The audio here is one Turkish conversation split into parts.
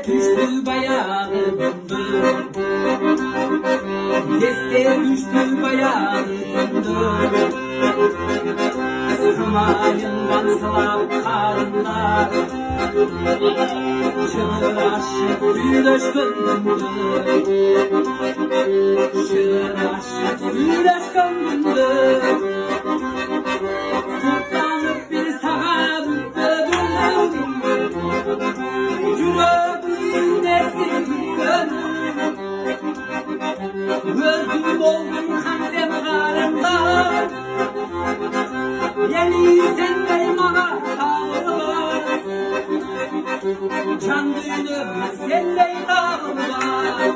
Düştü bayağı döndü. Deste düştü bayağı döndü. Samayından salak karınlar. Çığır aşık süreç döndü. Çığır aşık süreç döndü. Toplanıp bir sağa döndü. Gözüm oldum kalem karımda. Yeni sendeyim ağa dağlar. Can düğünü sendey dağlar.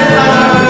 Sana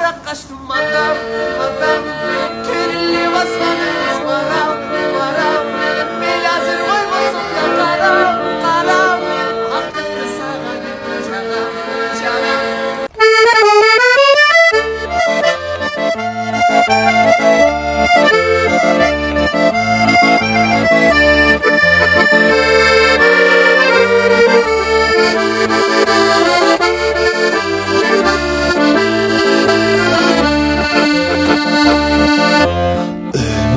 Kaçarak kaçtım madem Körülü basmadınız maram Bel hazır koymasın da karam Hakkını sana bir canım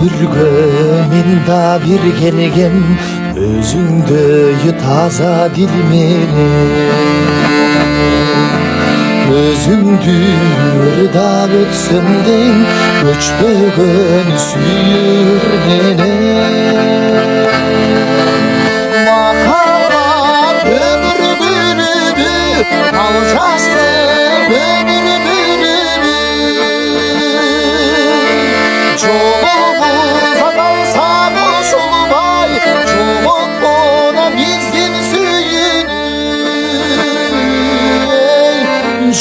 Ürgömünde bir gelgem özüngdöy taza dilimini özüngdür ötsömden öçpögön süyür meni Mahabat ömür bürübü alçastı ömür bürübü Çoluğumuza kalsa boşulmay Çoluk ona bizim süyünü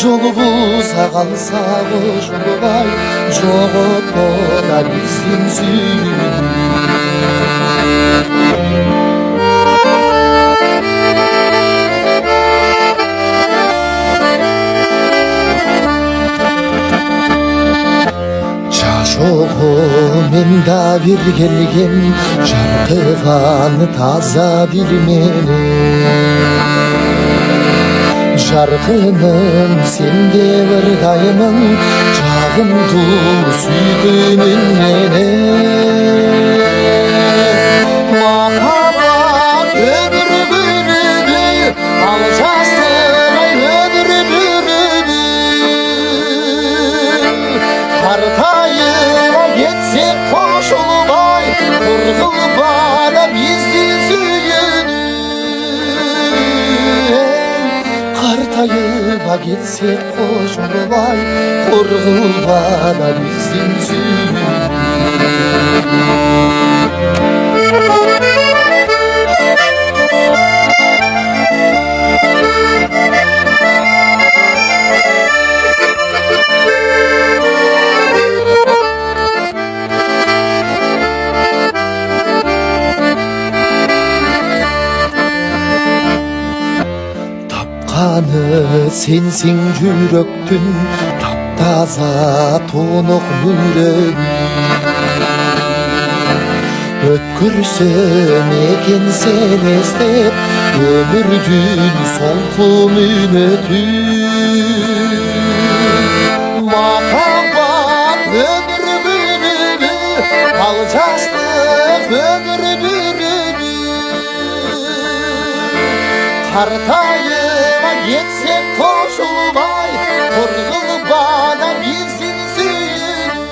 Çoluğumuza kalsa boşulmay Çoluk ona bizim süyünü Çoğumunda bir gelgem Şarkıgan taza bilmeni Şarkının sende bir dayımın Çağımdı süydümün mene Mahabat ömür bürübü Alçastı ömür bürübü Kartayıma getsek koşulmay Kırgıl bana bizi süyünü Kartayıma getsek koşulmay Kırgıl bana bizim süyünü Tapkanı sensin yürektün Taptaza tonuq yürek Ötkürsem eken sen esnep Ömürdün solkun ümmetün Mahabat ömür bürübü Alçastık ömür bürübü Kartayıma getsek koşulmay Kırgıl bana bilsin süyünü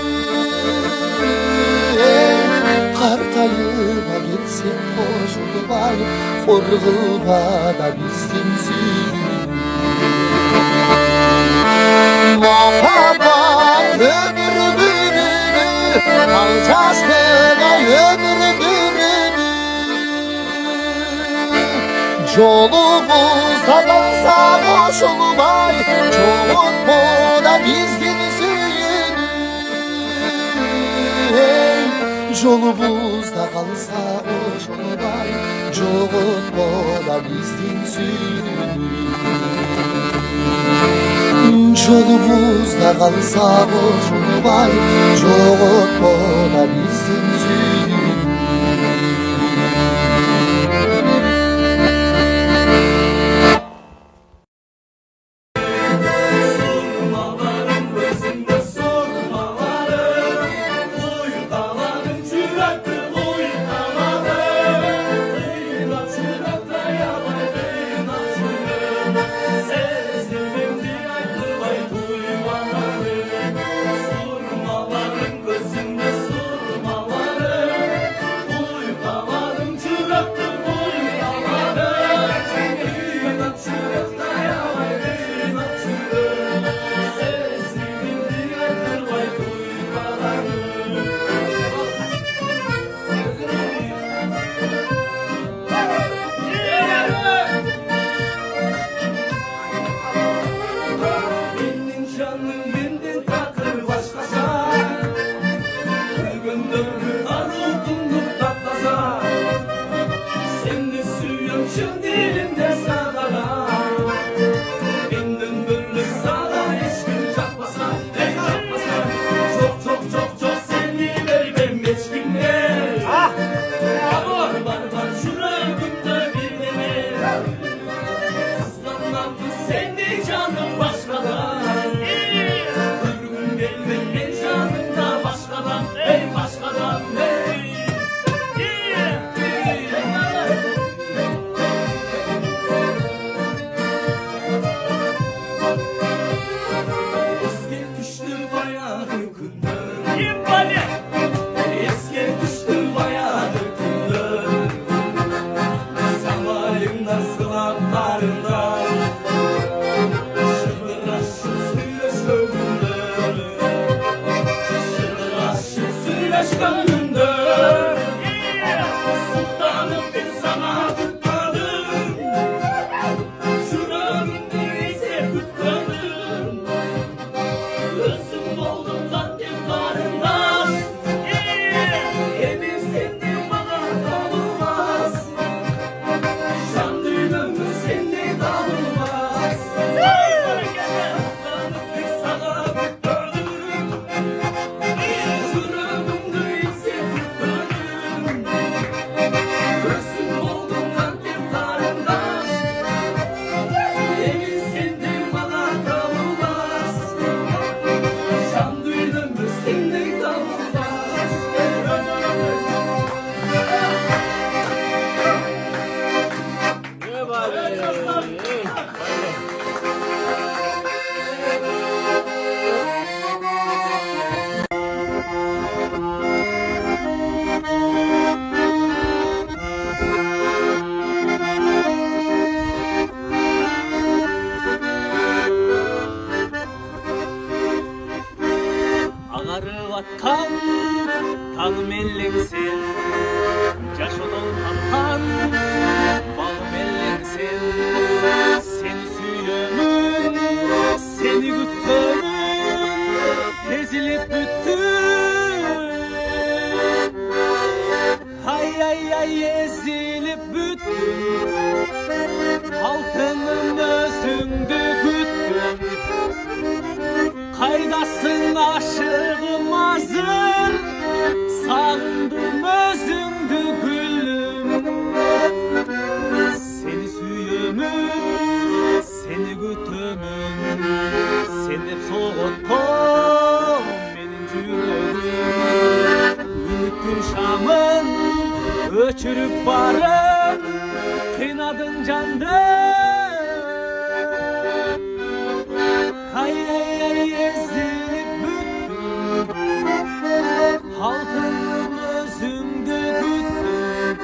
Kartayıma getsek koşulmay Kırgıl bana bilsin süyünü Mahabat ömür bürübü Alçastığa ömür bürübü Yolumuzda kalsa boşulmay Çoğun bu da bizim süyünü Yolumuzda kalsa boşulmay Çoğun bu da bizim süyünü Yolumuzda kalsa boşulmay Çoğun bu da bizim süyünü Surmaların gözünde surmaları atkan Tanım ellensin Yaşadın kaptan Balım ellensin Seni süyümün Seni güttümün Ezilip büttüm Hay ay ay ezilip büttüm Altının özündü güttüm Kaydasın aşığım azır Sağındım özündü gülüm Seni süyümün Seni gütümün Seni hep soğuttun Benim yüreğim Ümittün şamın Öçürüp barım Kıynadın candım Hay hay hay ezilip büttüm Halkının özünde güttüm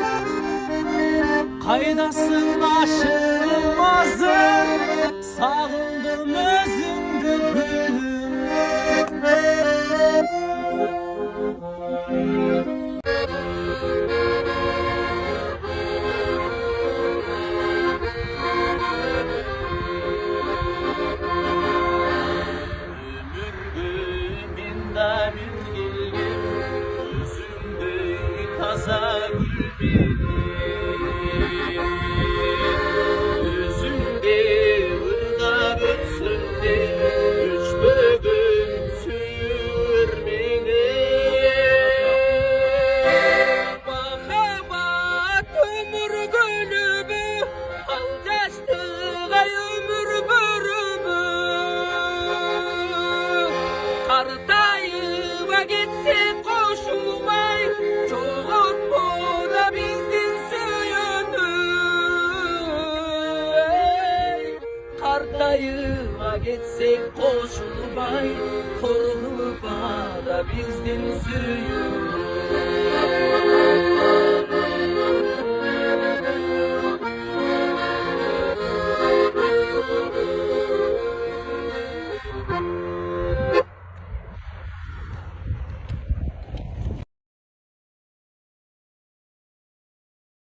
Kaydasın aşığım azır Sağındım özünde gülüm Üzümde vurda bütsünde üç bugün sürmeni Baka bak ömür gülübü Al geçtiğe ömür börübü Kartayıva gitse koşulmay Çoğut bu da bizdin suyunu Kartayıva gitsek koşulmay Koruluba da bizdin suyunu